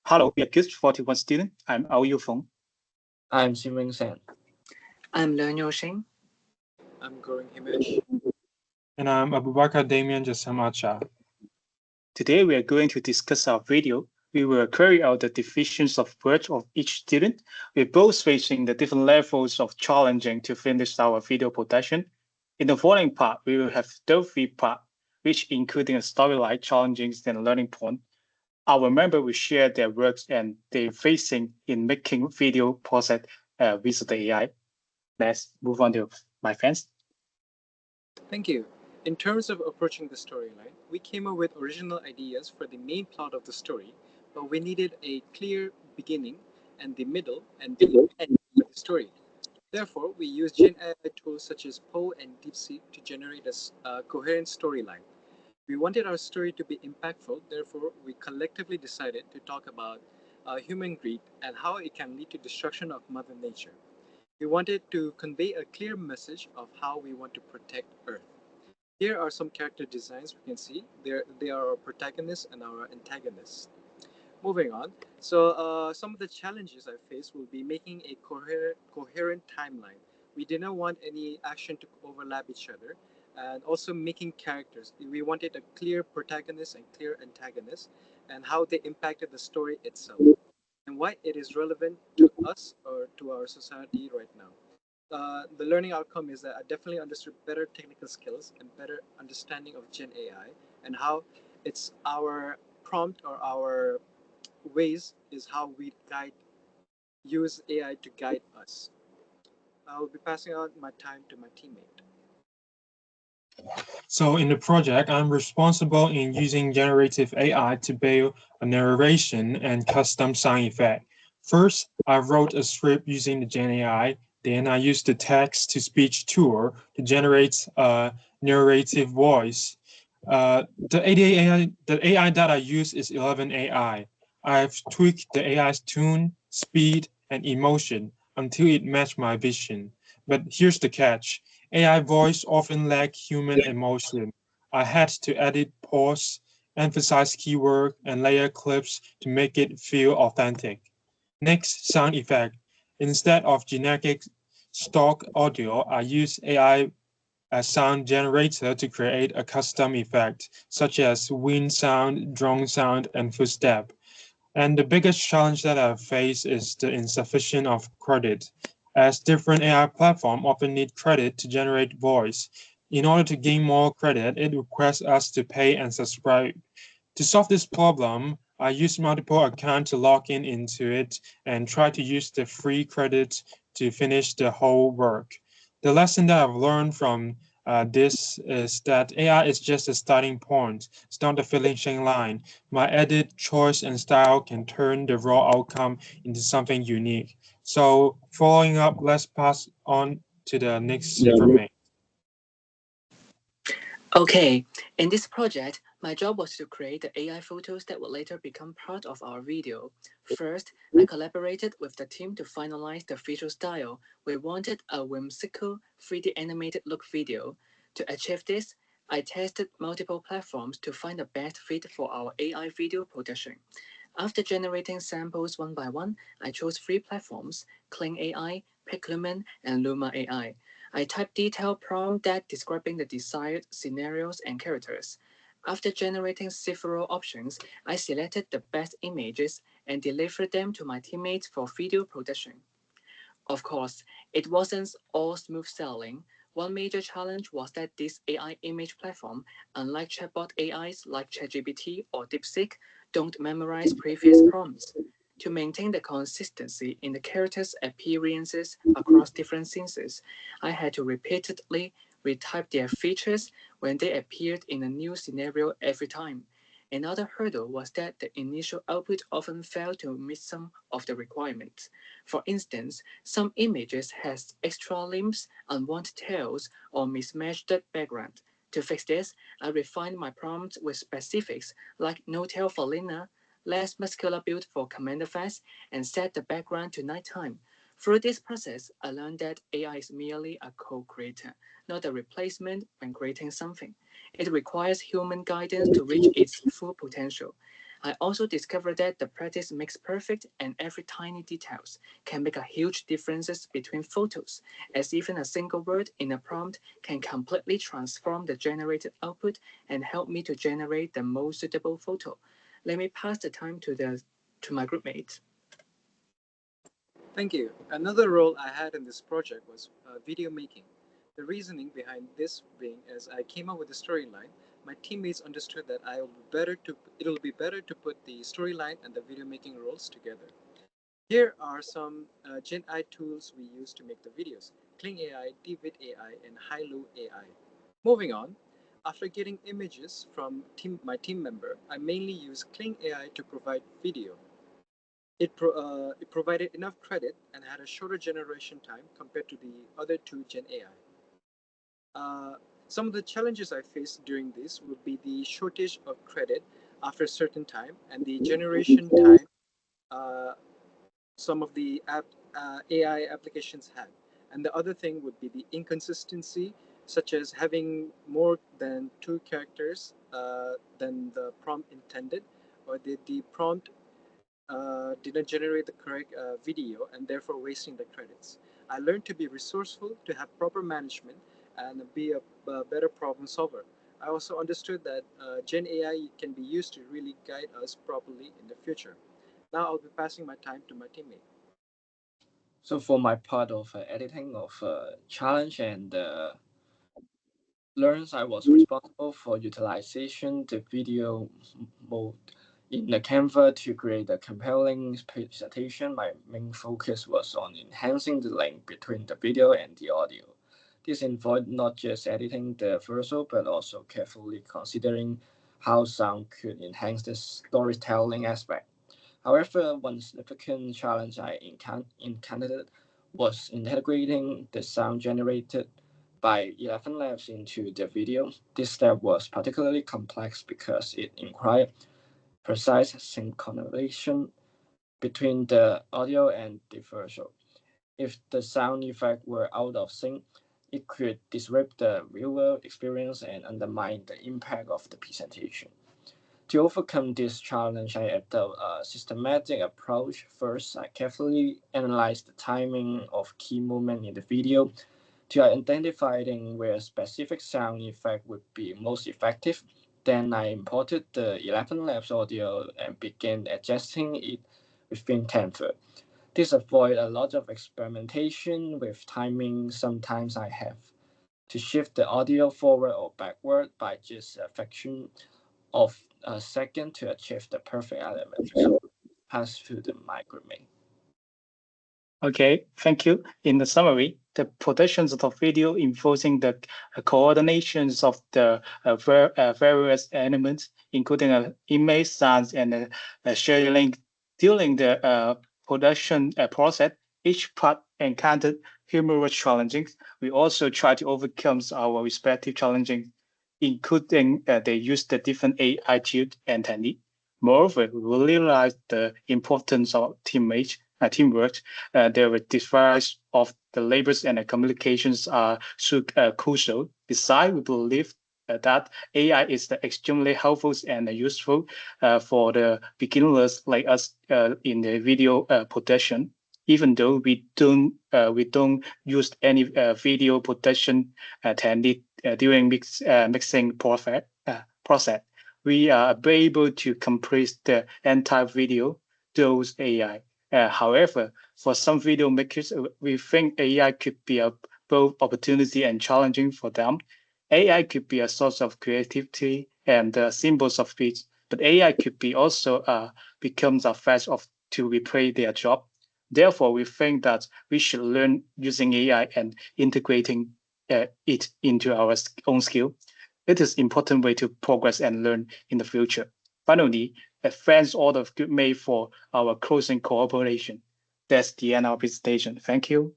Hello, we are Kids 41 student. I'm Ao Yufeng. I'm Simon San. I'm Learn Yoshing. I'm going Himesh. And I'm Abubakar Damian Jasim Atcha. Today we are going to discuss our video. We will carry out the divisions of work of each student. We're both facing the different levels of challenging to finish our video production. In the following part, we will have 3 parts, which including a storyline, challenges, and learning point. Our member will share their works and their facing in making video process with the AI. Let's move on to my friends. Thank you. In terms of approaching the storyline, we came up with original ideas for the main plot of the story, but we needed a clear beginning and the middle and the end of the story. Therefore, we used Gen AI tools such as Poe and DeepSeek to generate a coherent storyline. We wanted our story to be impactful, therefore, we collectively decided to talk about human greed and how it can lead to destruction of Mother Nature. We wanted to convey a clear message of how we want to protect Earth. Here are some character designs we can see. They are our protagonists and our antagonists. Moving on, so some of the challenges I faced will be making a coherent timeline. We didn't want any action to overlap each other, and also making characters. We wanted a clear protagonist and clear antagonist, and how they impacted the story itself, and why it is relevant to us or to our society right now. The learning outcome is that I definitely understood better technical skills and better understanding of Gen AI and how it's our prompt or our ways is how we use AI to guide us. I will be passing on my time to my teammate. So in the project, I'm responsible in using generative AI to build a narration and custom sound effect. First, I wrote a script using the Gen AI. Then I used the text-to-speech tool to generate a narrative voice. The AI that I use is 11 AI. I've tweaked the AI's tune, speed, and emotion until it matched my vision. But here's the catch. AI voice often lack human emotion. I had to edit, pause, emphasize keyword, and layer clips to make it feel authentic. Next, sound effect. Instead of generic stock audio, I use AI as sound generator to create a custom effect, such as wind sound, drone sound, and footstep. And the biggest challenge that I face is the insufficient of credit, as different AI platforms often need credit to generate voice. In order to gain more credit, it requires us to pay and subscribe. To solve this problem, I use multiple accounts to log into it and try to use the free credit to finish the whole work. The lesson that I've learned from this is that AI is just a starting point. It's not the finishing line. My edit, choice, and style can turn the raw outcome into something unique. So following up, let's pass on to the next information. Okay, in this project, my job was to create the AI photos that would later become part of our video. First, I collaborated with the team to finalize the visual style. We wanted a whimsical 3D animated look video. To achieve this, I tested multiple platforms to find the best fit for our AI video production. After generating samples one by one, I chose 3 platforms: Kling AI, Piclumen, and Luma AI. I typed detailed prompt that describing the desired scenarios and characters. After generating several options, I selected the best images and delivered them to my teammates for video production. Of course, it wasn't all smooth sailing. One major challenge was that this AI image platform, unlike chatbot AIs like ChatGPT or DeepSeek, don't memorize previous prompts. To maintain the consistency in the characters' appearances across different scenes, I had to repeatedly retype their features when they appeared in a new scenario every time. Another hurdle was that the initial output often failed to meet some of the requirements. For instance, some images had extra limbs, unwanted tails, or mismatched background. To fix this, I refined my prompts with specifics like no tail for Lena, less muscular build for Commander Fast, and set the background to nighttime. Through this process, I learned that AI is merely a co-creator, not a replacement when creating something. It requires human guidance to reach its full potential. I also discovered that the practice makes perfect and every tiny details can make a huge differences between photos, as even a single word in a prompt can completely transform the generated output and help me to generate the most suitable photo. Let me pass the time to my group mates. Thank you. Another role I had in this project was video making. The reasoning behind this being as I came up with the storyline, my teammates understood that it'll be better to put the storyline and the video making roles together. Here are some Gen AI tools we use to make the videos: Kling AI, Divid AI, and Hilo AI. Moving on, after getting images from my team member, I mainly use Kling AI to provide video. It provided enough credit and had a shorter generation time compared to the other two Gen AI. Some of the challenges I faced during this would be the shortage of credit after a certain time and the generation time some of the AI applications had. And the other thing would be the inconsistency, such as having more than two characters than the prompt intended, or the prompt didn't generate the correct video and therefore wasting the credits. I learned to be resourceful, to have proper management, and be a better problem solver. I also understood that Gen AI can be used to really guide us properly in the future. Now I'll be passing my time to my teammate. So for my part of editing of challenge and learns, I was responsible for utilization the video mode in the Canva to create a compelling presentation. My main focus was on enhancing the link between the video and the audio. This involved not just editing the visual, but also carefully considering how sound could enhance the storytelling aspect. However, one significant challenge I encountered was integrating the sound generated by 11 Labs into the video. This step was particularly complex because it required precise synchronization between the audio and the visual. If the sound effects were out of sync, it could disrupt the viewer experience and undermine the impact of the presentation. To overcome this challenge, I adopted a systematic approach. First, I carefully analyzed the timing of key moments in the video to identify where specific sound effect would be most effective. Then I imported the 11 Labs audio and began adjusting it within Canva. This avoids a lot of experimentation with timing. Sometimes I have to shift the audio forward or backward by just a fraction of a second to achieve the perfect element. So pass through the microphone. Okay, thank you. In the summary, the productions of the video involving the coordinations of the various elements, including image, sounds, and sharing link during the production process. Each part encountered humorous challenges. We also try to overcome our respective challenges, including they use the different AI tools and techniques. Moreover, we realized the importance of teamwork. The device of the labels and the communications are so crucial. Besides, we believe that AI is extremely helpful and useful for the beginners like us in the video production. Even though we don't use any video production technique during mixing process, we are able to compress the entire video through AI. However, for some video makers, we think AI could be both opportunity and challenging for them. AI could be a source of creativity and symbols of speech, but AI could be also becomes a fast to replace their job. Therefore, we think that we should learn using AI and integrating it into our own skill. It is important way to progress and learn in the future. Finally, thanks all of good mate for our closing cooperation. That's the end of our presentation. Thank you.